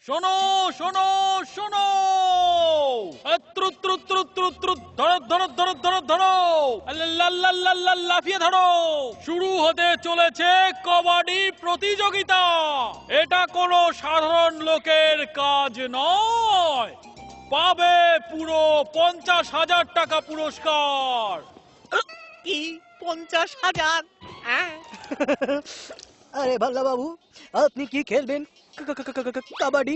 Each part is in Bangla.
শোনো শোনো শোনো, ধরো ধরো ধরো ধরো ধরো, লাফিয়ে ধরো। শুরু হতে চলেছে কবাডি প্রতিযোগিতা। এটা কোনো সাধারণ লোকের কাজ নয়। পাবে পুরো 50,000 টাকা পুরস্কার। কি 50,000? আরে ভাল্লা বাবু, আপনি কি খেলবেন? কাবাডি?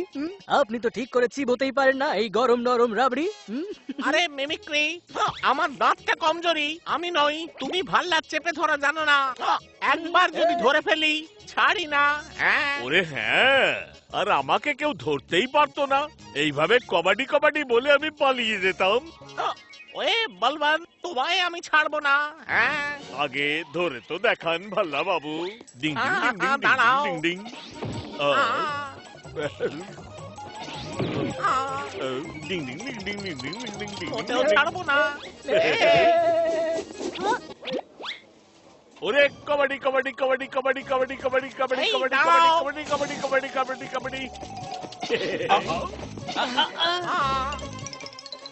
আপনি তো ঠিক করে চিবোতেই পারেন না এই গরম নরম রাবড়ি। আরে মিমিক্রি, আমার দাঁতটা কমজোরি, আমি নই। তুমি ভাল্লা চেপে ধরা জানো না। একবার যদি ধরে ফেলি ছাড়ি না। ওরে হ্যাঁ, আর আমাকে কেউ ধরতেই পারতো না। এইভাবে কবাডি কবাডি বলে আমি পালিয়ে যেতাম। ওয়ে বলবান, তোমায় আমি ছাড়বো না। আগে ধরে তো দেখান ভাল্লা বাবু। ডিং ডিং ডিং ডিং দাঁড়াও। ডিং ডিং। ডিং ডিং ডিং ডিং ডিং ডিং ডিং ডিং ডিং। ওতেও ছাড়বো না। ওরে কবাডি কবাডি কবাডি কবাডি কবাডি কবাডি কবাডি এই, কবাডি দাঁড়াও। কবাডি কবাডি কবাডি কবাডি কবাডি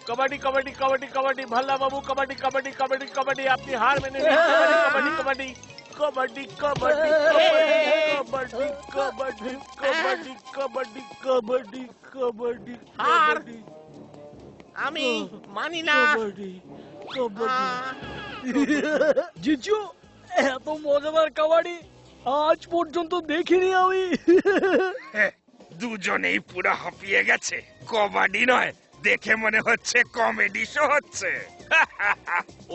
কবাডি কবাডি কবাডি কবাডি ভাল্লা বাবু, কবাডি কবাডি কবাডি কবাডি আপনি হার মেনে নিন। কবাডি কবাডি কবাডি কবাডি কবাডি কবাডি কবাডি কবাডি কবাডি কবাডি হার। কবাডি আমি মানি না। কবাডি কবাডি। জিজু, এত মজাদার কাবাডি আজ পর্যন্ত দেখিনি আমি। দুজনেই পুরো হাঁপিয়ে গেছে। কবাডি নয়, দেখে মনে হচ্ছে কমেডি শো হচ্ছে।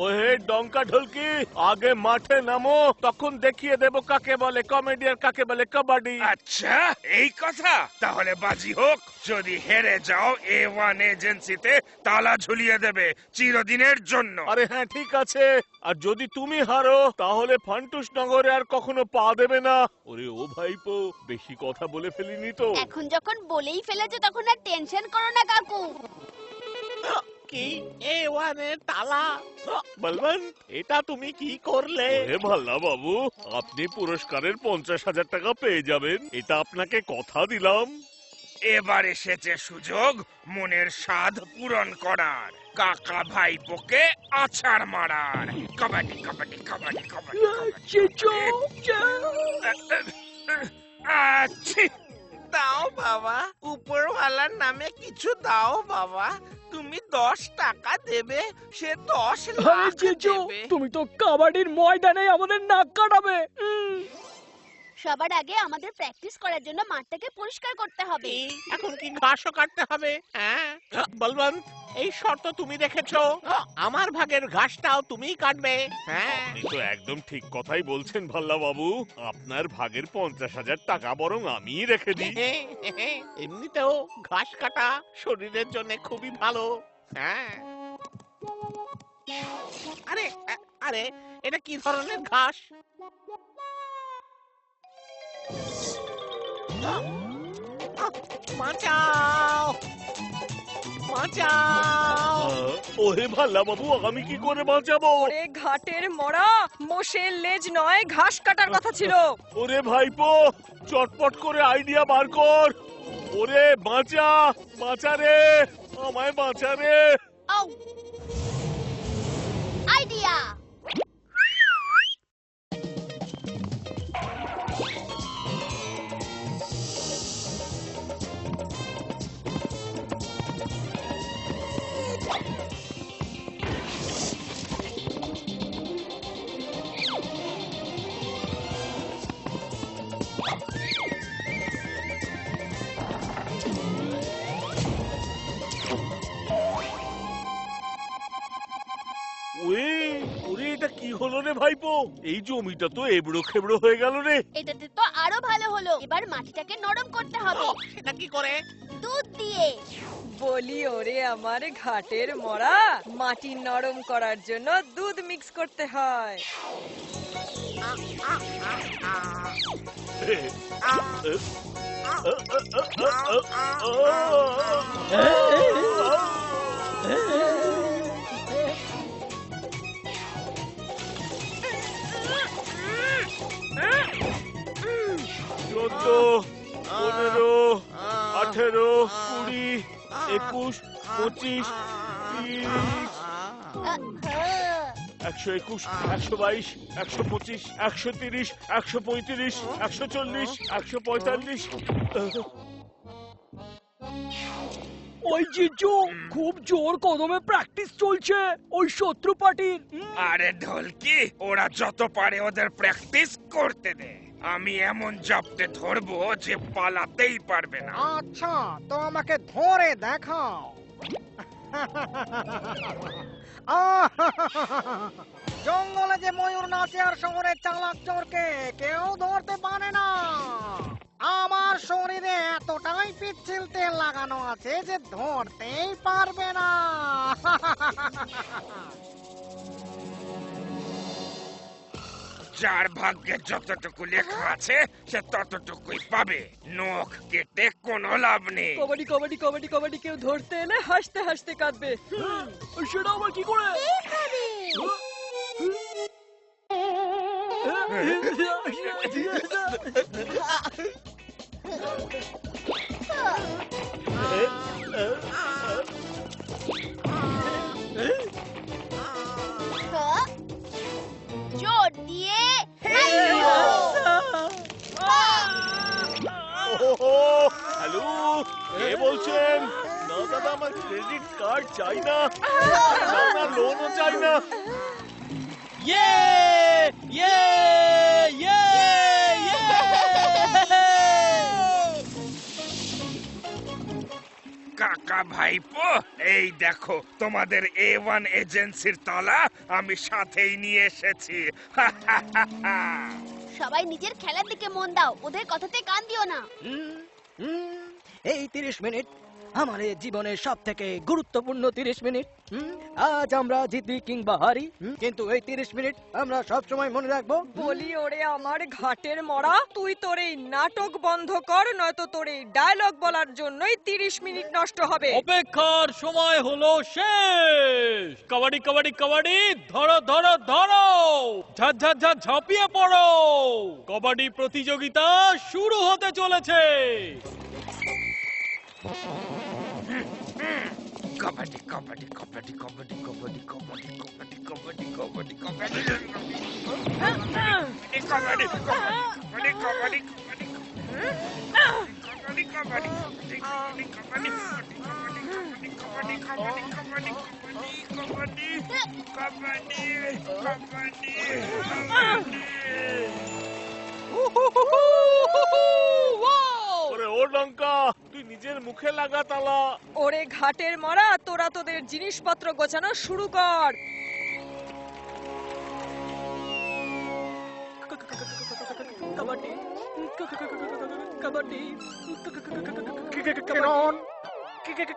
ওহে ডঙ্কা ঢোলকি, আগে মাঠে নামো, তখন দেখিয়ে দেবো কাকে বলে কমেডি আর কাকে বলে কাবাডি। আচ্ছা, এই কথা। তাহলে বাজি হোক। যদি হেরে যাও, A1 এজেন্সিতে তালা ঝুলিয়ে দেবে চিরদিনের জন্য। আরে হ্যাঁ ঠিক আছে, আর যদি তুমি হারো তাহলে ফান্টুস নগরে আর কখনো পা দেবে না। ওরে ও ভাইপো, বেশি কথা বলে ফেলিনি তো? এখন যখন বলেই ফেলেছো তখন আর টেনশন করো না কাকু। কি A1 এর তালা? বলবান, এটা তুমি কি করলে? ওরে ভাল্লা বাবু, আপনি পুরস্কারের 50,000 টাকা পেয়ে যাবেন, এটা আপনাকে কথা দিলাম। এবার এসেছে সুযোগ মনের স্বাদ পূরণ করার, কাকা ভাইপোকে আছাড় মারার। কবাডি কবাডি কবাডি কবাডি আচ্ছি। দাও বাবা, উপরওয়ালার নামে কিছু দাও বাবা। তুমি 10 টাকা দেবে, সে 10 লাখ দেবে। তুমি তো কাবাডির ময়দানে আমাদের নাক কাটাবে। সবার আগে আমাদের প্র্যাকটিস করার জন্য মাঠটাকে পরিষ্কার করতে হবে। কি, এখন কি ঘাসও কাটতে হবে? বলবান, এই শর্ত তুমি রেখেছো, আমার ভাগের ঘাসটাও তুমিই কাটবে। আপনি তো একদম ঠিক কথাই বলছেন ভাল্লা বাবু, আপনার ভাগের 50,000 টাকা বরং আমিই রেখে দিই। এমনিতেও ঘাস কাটা শরীরের জন্য খুবই ভালো। আরে আরে, এটা কি ধরনের ঘাস? বাঁচাও বাঁচাও। ওরে ভাল্লা বাবু, আমি কি করে বাঁচাবো? ওরে ঘাটের মরা, মোষের লেজ নয় ঘাস কাটার কথা ছিল। ওরে ভাইপো, চটপট করে আইডিয়া বার কর। ওরে বাঁচা, বাঁচা রে, আমায় বাঁচা রে। আউ, আইডিয়া। ওরে এটা কি হলো রে ভাইপো? এই জমিটা তো এবড়ো খেবড়ো হয়ে গেল রে। এটাতে তো আরো ভালো হলো। এবার মাটিটাকে নরম করতে হবে। সেটা কি করে? দুধ দিয়ে। বলি ওরে আমার ঘাটের মরা, মাটি নরম করার জন্য দুধ মিক্স করতে হয়। চোদ্দ, 15, 18, 20, 21, 25, 30, 121, 122, 125, 130, 135, 140, 145। ওই জিজু খুব জোর কদমে প্র্যাকটিস চলছে ওই শত্রু পার্টির। আরে ঢোলকি, ওরা যত পারে ওদের প্র্যাকটিস করতে দে। আমি এমন জাপটে ধরবো যে পালাতেই পারবে না। আচ্ছা, তো আমাকে ধরে দেখাও। জঙ্গলে যে ময়ূর নাচে আর শহরে চালাক চোরকে কেউ ধরতে পারে না। আমার শরীরে এতটাই পিচ্ছিল তেল লাগানো আছে যে ধরতেই পারবে না। যার ভাগ্যে যতটুকু লেখা আছে সে ততটুকুই পাবে। নখ কেটে কোনো লাভ নেই। কবাডি কবাডি কবাডি কবাডি কেউ ধরতে এলে হাসতে হাসতে কাঁদবে। সেটা আবার কি করে? জোর দিয়ে হ্যালো, কে বলছেন? না দাদা, আমার ক্রেডিট কার্ড চাই না, না লোনও চাই না। ইয়ে ইয়ে ইয়ে ইয়ে কাকা ভাইপো, এই দেখো তোমাদের A1 এজেন্সির তালা আমি সাথেই নিয়ে এসেছি। সবাই নিজের খেলার দিকে মন দাও, ওদের কথাতে কান দিও না। এই 30 মিনিট আমার এই জীবনের সব থেকে গুরুত্বপূর্ণ 30 মিনিট। আজ আমরা জিতবি কিংবা হারি, কিন্তু এই 30 মিনিট আমরা সব সময় মনে রাখবো। বলি ওরে আমার ঘাটের মরা, তুই তোর এই নাটক বন্ধ কর, নয়তো তোর এই ডায়লগ বলার জন্যই 30 মিনিট নষ্ট হবে। অপেক্ষার সময় হলো শেষ। কাবাডি কাবাডি কাবাডি, ধরো ধরো ধরো, ঝাঁঝ ঝাঁঝ ঝাঁঝ ঝাঁপিয়ে পড়ো। কবাডি প্রতিযোগিতা শুরু হতে চলেছে। কাবাডি কাবাডি কাবাডি কাবাডি কাবাডি কাবাডি কাবাডি কাবাডি কাবাডি কাবাডি কাবাডি কাবাডি কাবাডি ওরে ও লঙ্কা, তুই নিজের মুখে লাগা তালা। ওরে ঘাটের মরা, তোরা তোদের জিনিসপত্র গোছানো শুরু কর। কাবাডি কাবাডি কিরণ,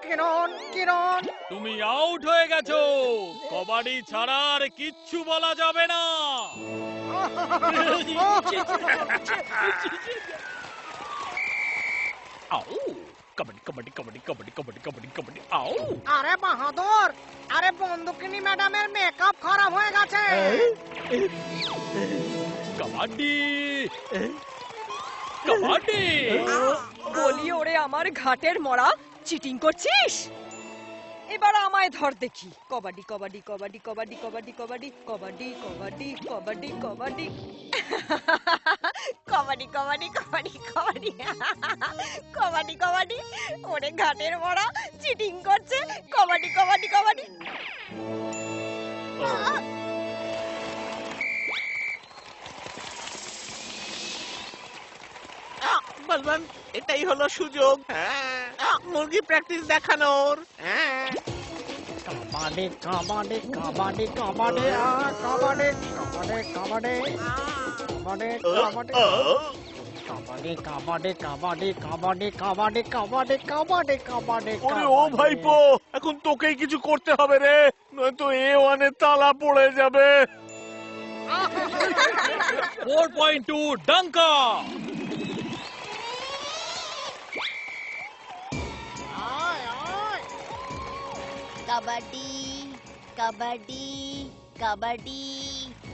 কিরণ, কিরণ। তুমি আউট হয়ে গেছো। কবাডি ছাড়া আর কিচ্ছু বলা যাবে না। আউ, কাবাডি কাবাডি কাবাডি কাবাডি কাবাডি কাবাডি কাবাডি, আউ। আরে বাহাদুর, আরে বন্দুকিনী ম্যাডামের মেকআপ খারাপ হয়ে গেছে। কাবাডি কাবাডি। বলি ওরে আমার ঘাটের মরা, চিটিং করছিস? এবার আমায় ধর দেখি। কবাডি কবাডি কবাডি কবাডি কবাডি কবাডি কবাডি কবাডি কবাডি কবাডি কবাডি কবাডি কবাডি কবাডি কবাডি কবাডি। ওরে ঘাটের মরা, চিটিং করছে। কবাডি কবাডি কবাডি। বলবান, এটাই হলো সুযোগ মুরগি প্র্যাকটিস দেখানোর। কাবাডি কাবাডি কাবাডি কাবাডি কাবাডি কাবাডি কাবাডি কাবাডি কাবাডি কাবাডি কাবাডি কাবাডি কাবাডি কাবাডি কাবাডি। ওরে ও ভাইপো, এখন তোকেই কিছু করতে হবে রে, নয়তো A1 এর তালা পড়ে যাবে। 4.2 ডাঙ্কা। কাবাডি কাবাডি কাবাডি